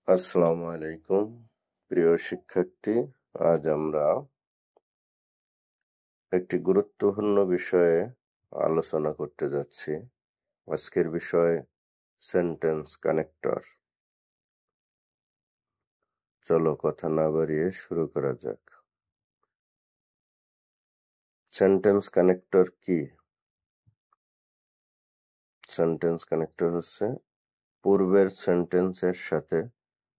আসসালামু আলাইকুম প্রিয় শিক্ষার্থী, আজ আমরা একটি গুরুত্বপূর্ণ বিষয়ে আলোচনা করতে যাচ্ছি। আজকের বিষয় সেন্টেন্স কানেক্টর। চলো কথা না বাড়িয়ে শুরু করা যাক। সেন্টেন্স কানেক্টর কি? সেন্টেন্স কানেক্টর হচ্ছে পূর্বের সেন্টেন্সের সাথে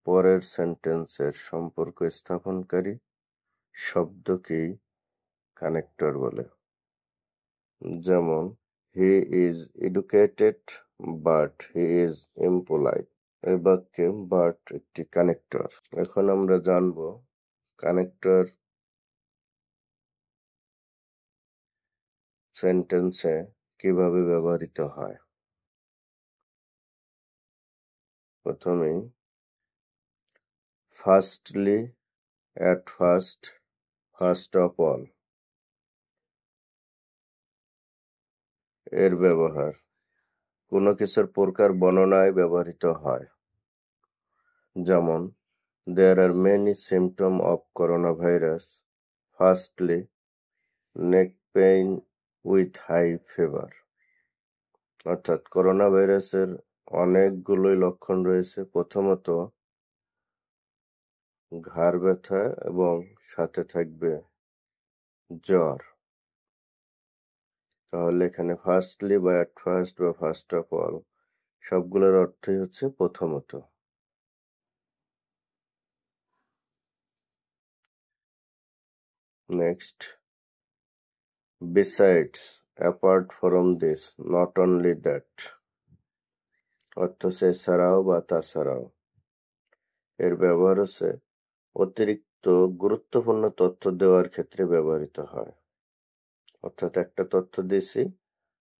পরের সেন্টেন্সের সম্পর্ক স্থাপনকারী শব্দকেই কানেক্টর বলে। যেমন, he is educated but he is impolite. এই বাক্যে বাট একটি কানেক্টর। এখন আমরা জানব কানেক্টর সেন্টেন্সে কিভাবে ব্যবহৃত হয়। প্রথমেই firstly, at first, first of all এর ব্যবহার কোনো কিছুর প্রকার বর্ণনায় ব্যবহৃত হয়। যেমন, there are many symptoms of coronavirus. Firstly, neck pain with high fever. অর্থাৎ করোনা ভাইরাসের অনেকগুলোই লক্ষণ রয়েছে। প্রথমত ঘাড় ব্যথা এবং সাথে থাকবে জ্বর। তাহলে এখানে ফার্স্টলি বা অ্যাট ফার্স্ট বা ফার্স্ট অফ অল সবগুলোর অর্থই হচ্ছে প্রথমত। Next, besides, apart from this, not only that. অর্থ হচ্ছে এছাড়াও বা তাছাড়াও। এর ব্যবহার হচ্ছে অতিরিক্ত গুরুত্বপূর্ণ তথ্য দেওয়ার ক্ষেত্রে ব্যবহৃত হয়। অর্থাৎ একটা তথ্য দিয়েছি,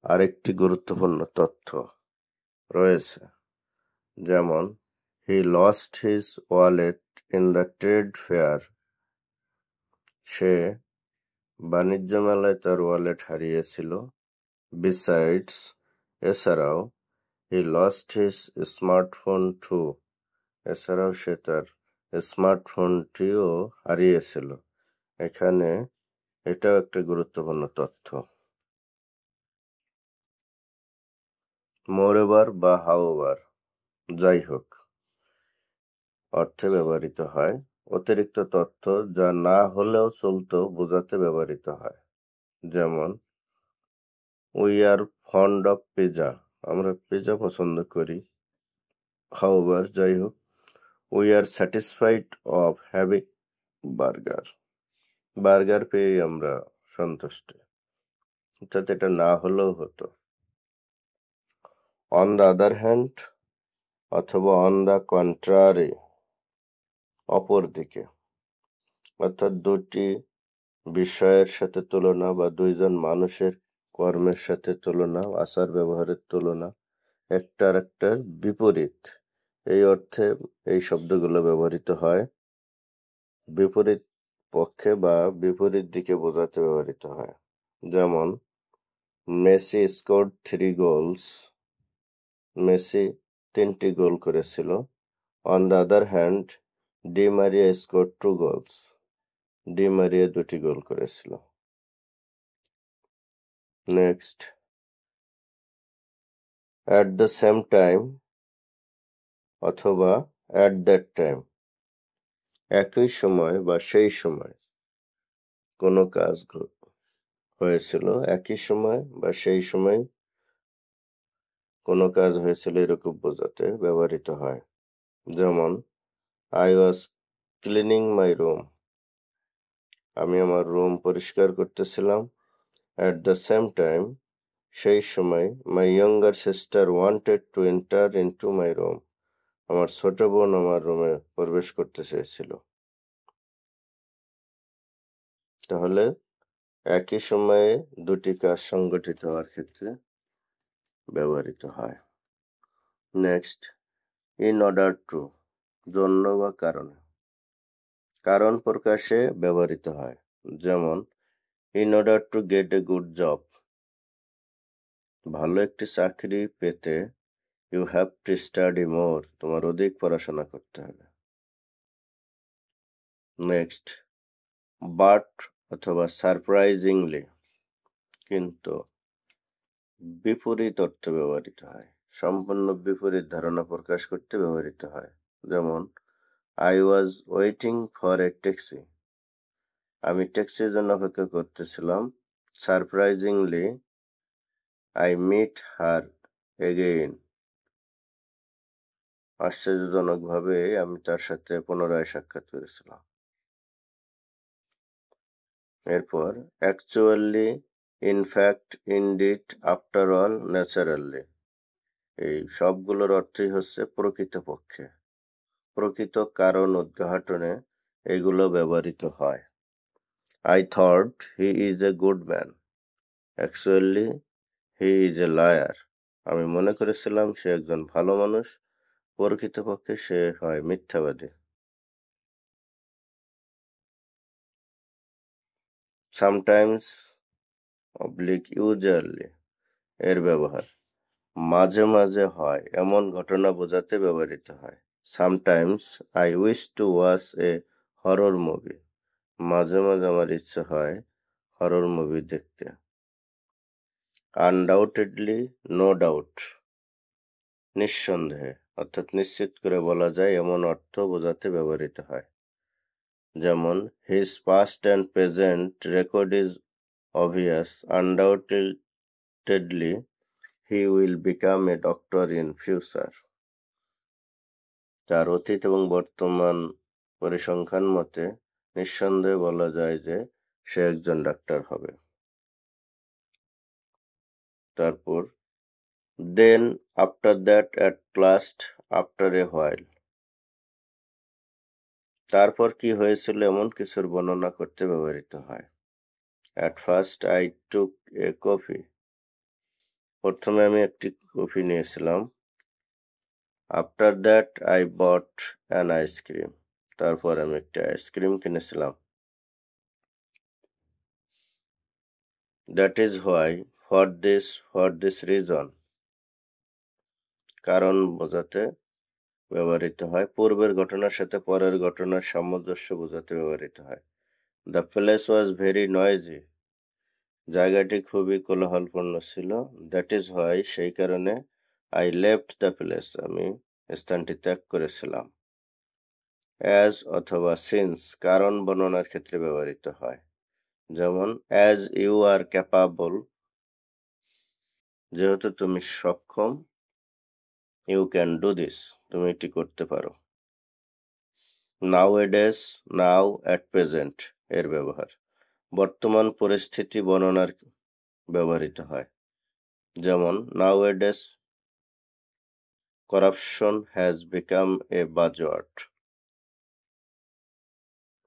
আরেকটি গুরুত্বপূর্ণ তথ্য রয়েছে। যেমন, he lost his wallet in the trade fair. সে বাণিজ্য মেলায় তার ওয়ালেট হারিয়েছিল। বিসাইডস, এছাড়াও, he lost his smartphone too. এছাড়াও সে তার স্মার্টফোনটিও হারিয়েছিল। এখানে এটাও একটা গুরুত্বপূর্ণ তথ্য। মোরএভার বা হাউএভার, যাই হোক, অর্থে ব্যবহৃত হয়। অতিরিক্ত তথ্য যা না হলেও চলতো বোঝাতে ব্যবহৃত হয়। যেমন, we are fond of pizza. আমরা পিজা পছন্দ করি। হাউএভার, যাই হোক, we are satisfied of having burger. Burger পেয়ে আমরা সন্তুষ্ট। অর্থাৎ এটা না হলেও হতো। অন দ্য আদার হ্যান্ড অথবা অন দ্য কন্ট্রারি, অপরদিকে। অর্থাৎ দুটি বিষয়ের সাথে তুলনা বা দুইজন মানুষের কর্মের সাথে তুলনা, আচার ব্যবহারের তুলনা, একটার একটার বিপরীত, এই অর্থে এই শব্দগুলো ব্যবহৃত হয়। বিপরীত পক্ষে বা বিপরীত দিকে বোঝাতে ব্যবহৃত হয়। যেমন, মেসি স্কোর্ড 3 goals। মেসি 3টি গোল করেছিল। On the other hand, Di Maria scored 2 goals। Di Maria 2টি গোল করেছিল। Next, at the same time অথবা অ্যাট দ্যাট টাইম, একই সময় বা সেই সময় কোনো কাজ হয়েছিল। একই সময় বা সেই সময় কোনো কাজ হয়েছিল এরকম বোঝাতে ব্যবহৃত হয়। যেমন, I was cleaning my room. আমি আমার রুম পরিষ্কার করতেছিলাম। অ্যাট দ্য সেম টাইম, সেই সময়, my younger sister wanted to enter into my room. আমার ছোট বোন আমার রুমে প্রবেশ করতে চেয়েছিল। তাহলে একই সময়ে দুটি কাজ সংগঠিত হওয়ার ক্ষেত্রে ব্যবহৃত হয়। নেক্সট, ইন অর্ডার টু, জন্য বা কারণে, কারণ প্রকাশে ব্যবহৃত হয়। যেমন, in order to get a good job, ভালো একটি চাকরি পেতে you have to study more, তোমার অধিক পড়াশোনা করতে হবে। নেক্সট, বাট অথবা সারপ্রাইজিংলি, কিন্তু বিপরীত অর্থে ব্যবহৃত হয়, সম্পূর্ণ বিপরীত ধারণা প্রকাশ করতে ব্যবহৃত হয়। যেমন, I was waiting for a taxi, আমি ট্যাক্সির জন্য অপেক্ষা করতেছিলাম। Surprisingly I meet her again, আশ্চর্যজনকভাবে আমি তার সাথে পুনরায় সাক্ষাৎ করেছিলাম। এরপর, actually, in fact, indeed, after all, naturally, এই সবগুলোর অর্থই হচ্ছে প্রকৃতপক্ষে, প্রকৃত কারণ উদ্ঘাটনে এগুলো ব্যবহৃত হয়। I thought he is a good man, actually he is a liar, আমি মনে করেছিলাম সে একজন ভালো মানুষ, প্রকৃতপক্ষে সে হয় মিথ্যাবাদী। সামটাইমস অবলিক ইউজুয়ালি এর ব্যবহার মাঝে মাঝে হয় এমন ঘটনা বোঝাতে ব্যবহৃত হয়। Sometimes I wish to watch A horror movie, মাঝে মাঝে আমার ইচ্ছে হয় হরর মুভি দেখতে। আনডাউটেডলি, নো ডাউট, নিঃসন্দেহে অর্থাৎ নিশ্চিত করে বলা যায় এমন অর্থ বোঝাতে ব্যবহৃত হয়। যেমন, his past and present record is obvious, undoubtedly he will become a doctor in future, তার অতীত এবং বর্তমান পরিসংখ্যান মতে নিঃসন্দেহে বলা যায় যে সে একজন ডাক্তার হবে। তারপর, then, after that, at last, after a while, তারপর কি হয়েছিল এমন কিছুর বর্ণনা করতে ব্যবহৃত হয়। At first I took a coffee, প্রথমে আমি একটি কফি নিয়েছিলাম। After that I bought an ice cream, তারপর আমি একটা আইসক্রিম কিনেছিলাম। That is why, for this reason, কারণ বোঝাতে ব্যবহৃত হয়। পূর্বের ঘটনার সাথে পরের ঘটনার সামঞ্জস্য বোঝাতে ব্যবহৃত হয়। The place was very noisy, জায়গাটি খুবই কোলাহলপূর্ণ ছিল। দ্যাট ইজ হোয়াই, সেই কারণে, আই লেফট দ্য প্লেস, আমি স্থানটি ত্যাগ করেছিলাম। অ্যাজ অথবা সিন্স কারণ বর্ণনার ক্ষেত্রে ব্যবহৃত হয়। যেমন, অ্যাজ ইউ আর ক্যাপাবল, যেহেতু তুমি সক্ষম, ইউ ক্যান ডু দিস, তুমি এটি করতে পারো। নাও এডেস, নাও, অ্যাট প্রেজেন্ট এর ব্যবহার বর্তমান পরিস্থিতি বর্ণনার ব্যবহৃত হয়। যেমন, nowadays corruption has become a buzzword.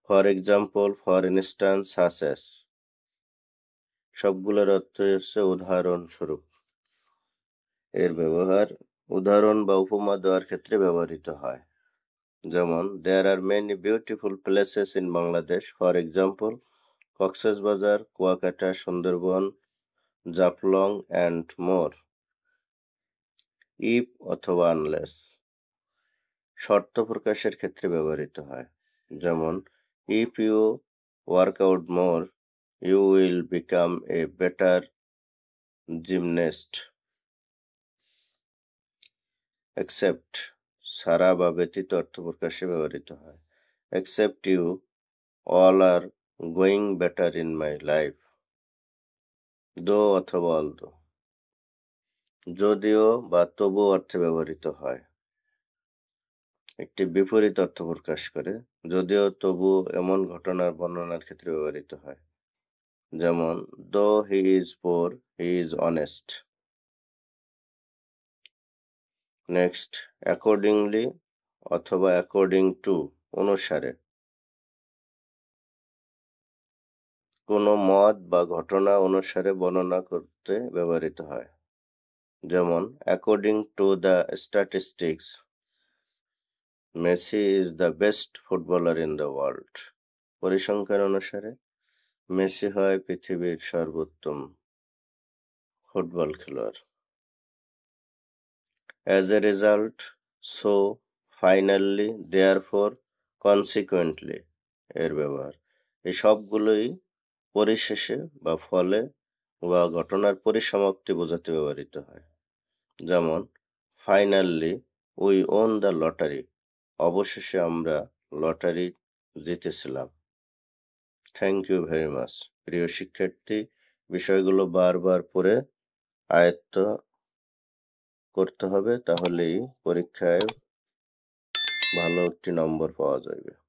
For example, for instance, such as, সবগুলোর অর্থ হচ্ছে উদাহরণস্বরূপ। এর ব্যবহার উদাহরণ বা উপমা দেওয়ার ক্ষেত্রে ব্যবহৃত হয়। যেমন, দেয়ার are many beautiful places in Bangladesh, for example, Cox's Bazar, Kuakata, Sundarban, Jaflong and more. If অথবা আনলেস শর্ত প্রকাশের ক্ষেত্রে ব্যবহৃত হয়। যেমন, if you work out more, you will become a better gymnast. Except ছাড়া বা ব্যতীত অর্থ প্রকাশে ব্যবহৃত হয়। Except you, all are going better in my life. দো অথবা অলদো যদিও বা তবু অর্থে ব্যবহৃত হয়, একটি বিপরীত অর্থ প্রকাশ করে। যদিও তবু এমন ঘটনার বর্ণনার ক্ষেত্রে ব্যবহৃত হয়। যেমন, দো he is poor, he is honest. Next, accordingly অথবা অ্যাকর্ডিং টু অনুসারে কোনো মত বা ঘটনা অনুসারে বর্ণনা করতে ব্যবহৃত হয়। যেমন, according to the statistics, Messi is the best footballer in the world. পরিসংখ্যান অনুসারে মেসি হয় পৃথিবীর সর্বোত্তম ফুটবল খেলোয়াড়। As a result, so, finally, therefore, consequently এর ব্যবহার। এই সবগুলোই পরিশেষে বা ফলে বা ঘটনার পরিসমাপ্তি বোঝাতে ব্যবহৃত হয়। যেমন finally we won the lottery, অবশেষে আমরা লটারি জিতেছিলাম। Thank you very much. প্রিয় শিক্ষার্থী, বিষয়গুলো বারবার পড়ে আয়ত্ত করতে হবে, তাহলেই পরীক্ষায় ভালো একটি নম্বর পাওয়া যাবে।